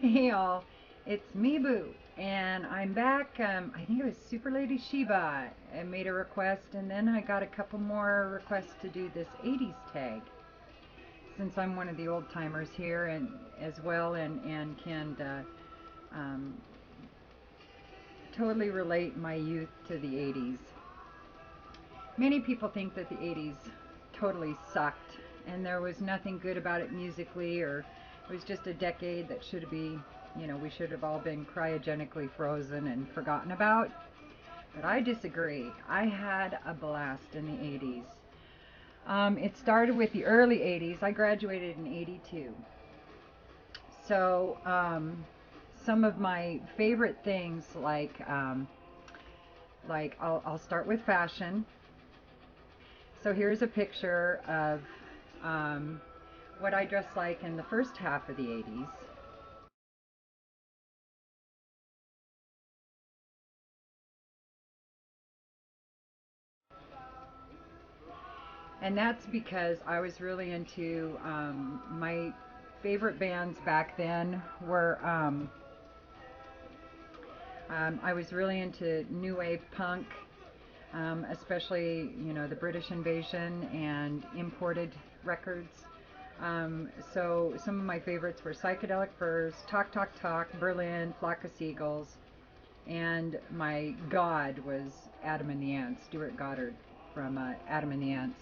Hey all, it's me Boo, and I'm back. I think it was SuperLadySheba. I made a request, and then I got a couple more requests to do this 80's tag. Since I'm one of the old timers here, and as well, and can um, totally relate my youth to the 80's. Many people think that the 80's totally sucked, and there was nothing good about it musically, or it was just a decade that should be, we should have all been cryogenically frozen and forgotten about. But I disagree. I had a blast in the 80's. It started with the early 80's. I graduated in 82. So, some of my favorite things, like I'll start with fashion. So here's a picture of um, what I dressed like in the first half of the 80's. And that's because I was really into my favorite bands back then were I was really into new wave punk, especially the British Invasion and imported records. So some of my favorites were Psychedelic Furs, Talk Talk Talk, Berlin, Flock of Seagulls, and my god was Adam and the Ants, Stuart Goddard from Adam and the Ants.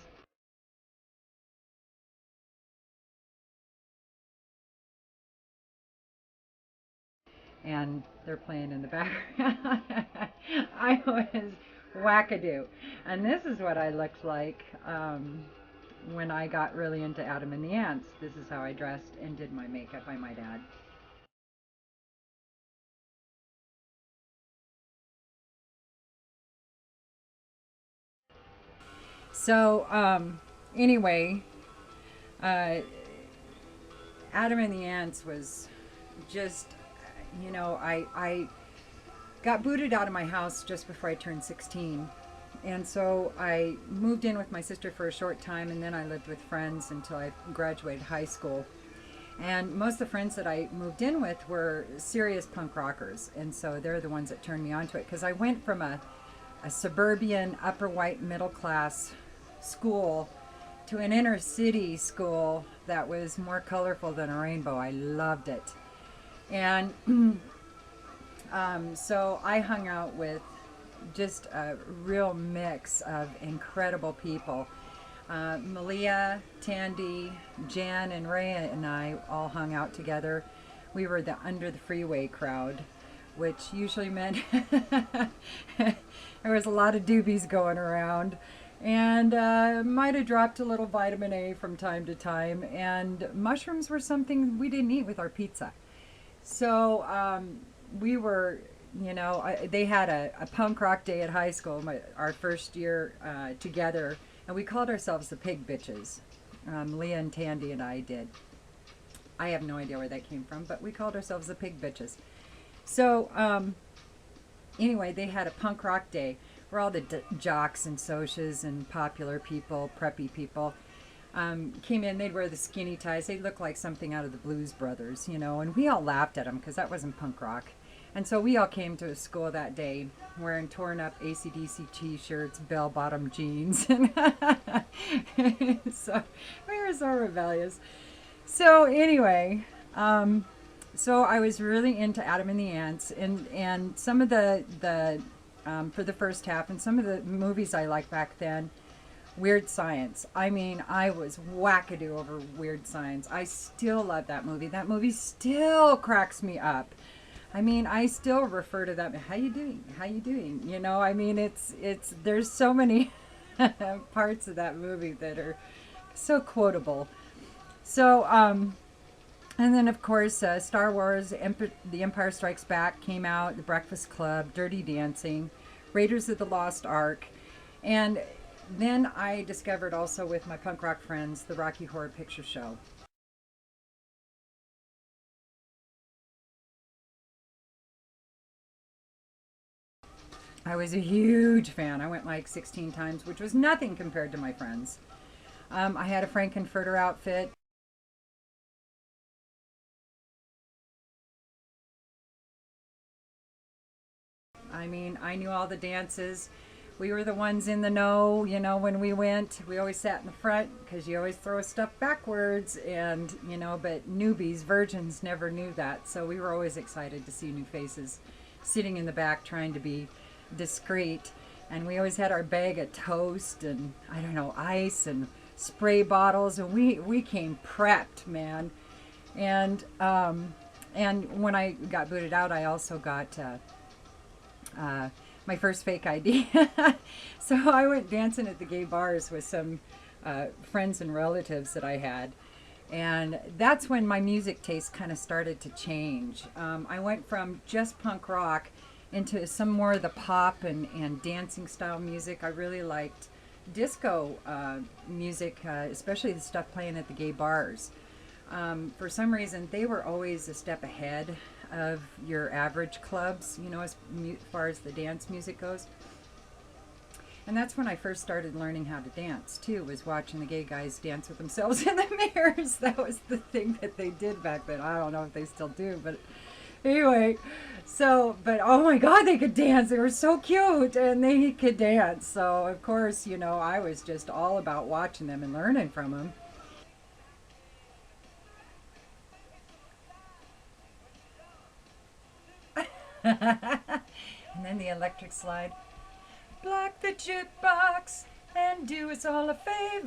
And they're playing in the background. I was wackadoo. And this is what I looked like when I got really into Adam and the Ants. This is how I dressed and did my makeup by my dad. So, anyway, uh, Adam and the Ants was just, I got booted out of my house just before I turned 16. And so I moved in with my sister for a short time, and then I lived with friends until I graduated high school. And most of the friends that I moved in with were serious punk rockers. And so they're the ones that turned me onto it, because I went from a suburban, upper white, middle class school to an inner city school that was more colorful than a rainbow. I loved it. And so I hung out with just a real mix of incredible people. Malia, Tandy, Jan, and Ray and I all hung out together. We were the under the freeway crowd, which usually meant there was a lot of doobies going around, and might have dropped a little vitamin A from time to time. And mushrooms were something we didn't eat with our pizza. So we were, they had a punk rock day at high school, our first year together, and we called ourselves the Pig Bitches. Leah and Tandy and I did. I have no idea where that came from, but we called ourselves the Pig Bitches. So anyway, they had a punk rock day where all the jocks and socias and popular people, preppy people, came in. They'd wear the skinny ties. They'd look like something out of the Blues Brothers, and we all laughed at them because that wasn't punk rock. And so we all came to school that day wearing torn up AC/DC t-shirts, bell-bottom jeans. And so we were so rebellious. So anyway, so I was really into Adam and the Ants, and some of the for the first half, and some of the movies I liked back then. Weird Science. I mean, I was wackadoo over Weird Science. I still love that movie. That movie still cracks me up. I mean, I still refer to that. How you doing? How you doing? I mean, it's there's so many parts of that movie that are so quotable. So, and then of course, Star Wars: The Empire Strikes Back came out. The Breakfast Club, Dirty Dancing, Raiders of the Lost Ark, and then I discovered also with my punk rock friends the Rocky Horror Picture Show. I was a huge fan. I went like 16 times, which was nothing compared to my friends. I had a Frankenfurter outfit. I mean, I knew all the dances. We were the ones in the know, you know, when we went. We always sat in the front because you always throw stuff backwards, and, you know, but newbies, virgins never knew that. So we were always excited to see new faces sitting in the back trying to be discreet. And we always had our bag of toast and, I don't know, ice and spray bottles, and we came prepped, man. And when I got booted out, I also got my first fake ID. So I went dancing at the gay bars with some friends and relatives that I had. And that's when my music taste kind of started to change. I went from just punk rock into some more of the pop and dancing style music. I really liked disco music, especially the stuff playing at the gay bars. For some reason, they were always a step ahead of your average clubs, you know, as far as the dance music goes. And that's when I first started learning how to dance, too, was watching the gay guys dance with themselves in the mirrors. That was the thing that they did back then. I don't know if they still do, but anyway. So, but oh my God, they could dance. They were so cute, and they could dance. So, of course, you know, I was just all about watching them and learning from them. And then the electric slide. Block the jukebox and do us all a favor.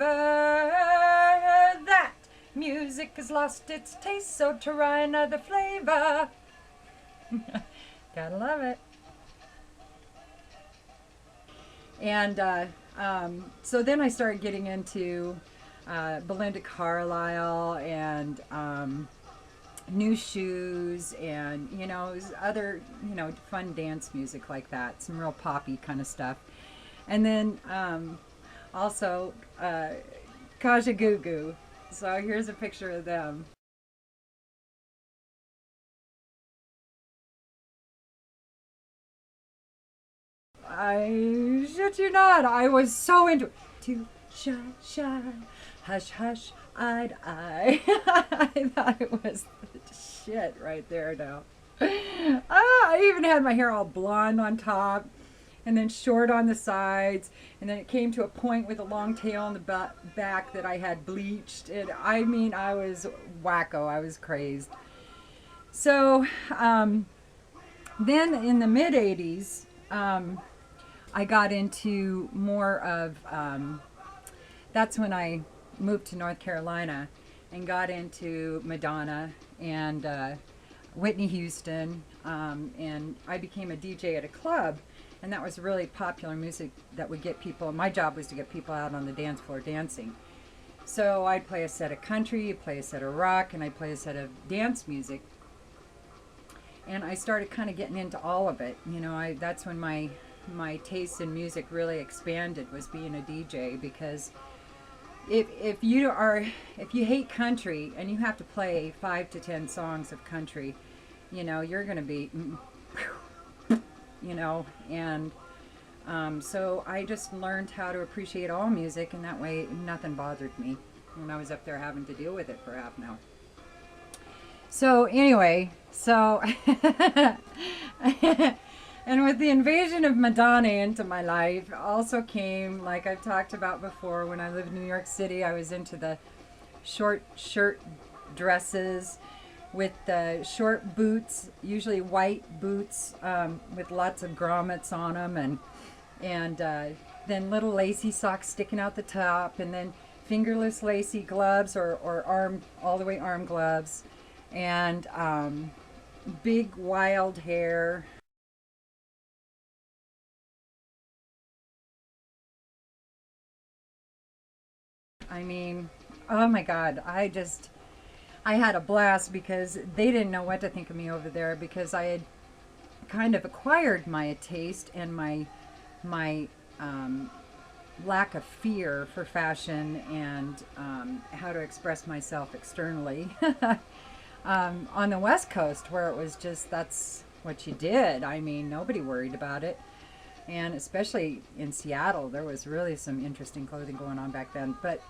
That music has lost its taste, so try another flavor. Gotta love it. And so then I started getting into Belinda Carlisle and New Shoes, and, you know, other, you know, fun dance music like that, some real poppy kind of stuff. And then also Kaja Goo Goo. So here's a picture of them. I shit you not, I was so into it. Too shy, shy, hush, hush, eyed eye. I thought it was the shit right there now. I even had my hair all blonde on top and then short on the sides, and then it came to a point with a long tail on the back that I had bleached. And I mean, I was wacko, I was crazed. So then in the mid 80s, I got into more of, that's when I moved to North Carolina and got into Madonna and Whitney Houston, and I became a DJ at a club, and that was really popular music that would get people, my job was to get people out on the dance floor dancing. So I'd play a set of country, play a set of rock, and I'd play a set of dance music. And I started kind of getting into all of it. You know, that's when my taste in music really expanded, was being a DJ, because if you hate country and you have to play 5 to 10 songs of country, you know, you're going to be, you know, and so I just learned how to appreciate all music, and that way nothing bothered me when I was up there having to deal with it for half an hour. So anyway, so and with the invasion of Madonna into my life also came, like I've talked about before, when I lived in New York City, I was into the short shirt dresses with the short boots, usually white boots with lots of grommets on them, and then little lacy socks sticking out the top, and then fingerless lacy gloves or arm, all the way arm gloves, and big wild hair. I mean, oh my God, I had a blast, because they didn't know what to think of me over there, because I had kind of acquired my taste and my lack of fear for fashion and how to express myself externally on the West Coast, where it was just, that's what you did. I mean, nobody worried about it. And especially in Seattle, there was really some interesting clothing going on back then. But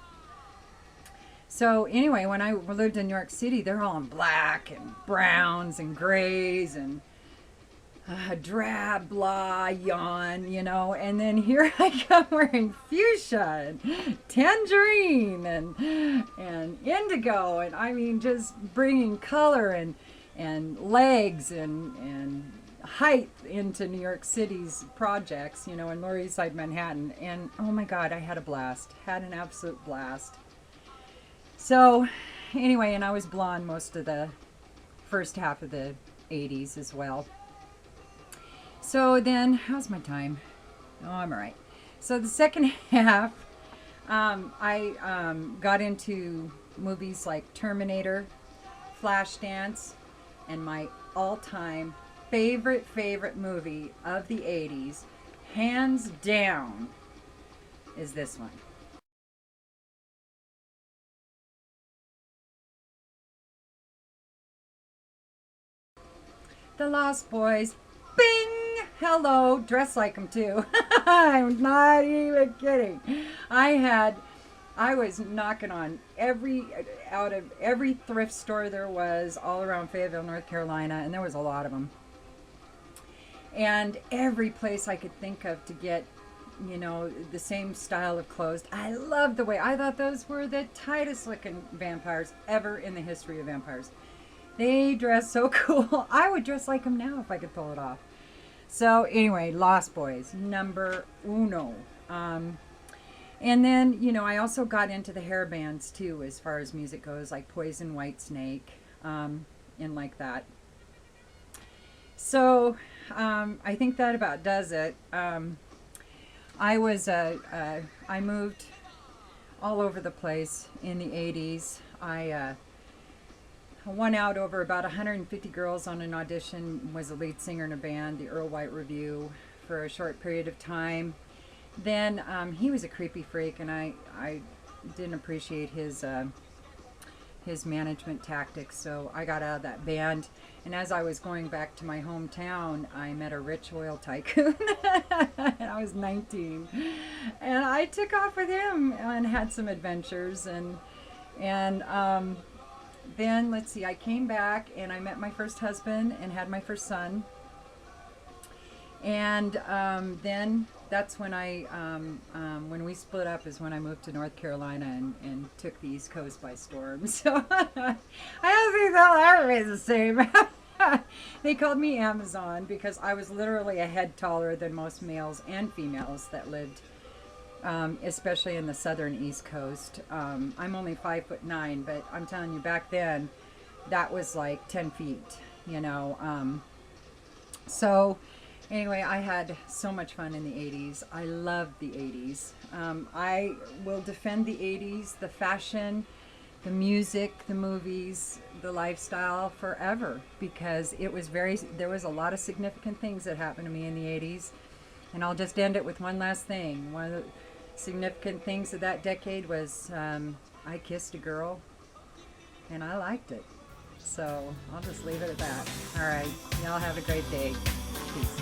so anyway, when I lived in New York City, they're all in black and browns and grays, and drab, blah, yawn, you know, and then here I come wearing fuchsia and tangerine and indigo, and I mean just bringing color and legs and height into New York City's projects, you know, in Lower East Side Manhattan, and oh my God, I had a blast, had an absolute blast. So anyway, and I was blonde most of the first half of the 80s as well. So then, how's my time? Oh, I'm all right. So the second half, I got into movies like Terminator, Flashdance, and my all-time favorite movie of the 80s, hands down, is this one. The Lost Boys. Bing! Hello, dressed like them too. I'm not even kidding. I was knocking on out of every thrift store there was all around Fayetteville, North Carolina, and there was a lot of them. And every place I could think of to get, you know, the same style of clothes. I loved the way, I thought those were the tightest looking vampires ever in the history of vampires. They dress so cool. I would dress like them now if I could pull it off. So anyway, Lost Boys, number uno. And then, you know, I also got into the hair bands too, as far as music goes, like Poison, Whitesnake, and like that. So I think that about does it. I moved all over the place in the 80s. I won out over about 150 girls on an audition, was a lead singer in a band, the Earl White Review, for a short period of time. Then he was a creepy freak, and I didn't appreciate his management tactics, so I got out of that band. And as I was going back to my hometown, I met a rich oil tycoon. I was 19, and I took off with him and had some adventures. And then let's see, I came back and I met my first husband and had my first son. And then that's when when we split up is when I moved to North Carolina and took the East Coast by storm. So I don't think they'll ever be the same. They called me Amazon because I was literally a head taller than most males and females that lived, especially in the southern East Coast. I'm only 5'9", but I'm telling you, back then, that was like 10 feet, you know. So anyway, I had so much fun in the 80s. I loved the 80s. I will defend the 80s, the fashion, the music, the movies, the lifestyle forever, because there was a lot of significant things that happened to me in the 80s. And I'll just end it with one last thing. One of the significant things of that decade was I kissed a girl and I liked it. So I'll just leave it at that. All right. Y'all have a great day. Peace.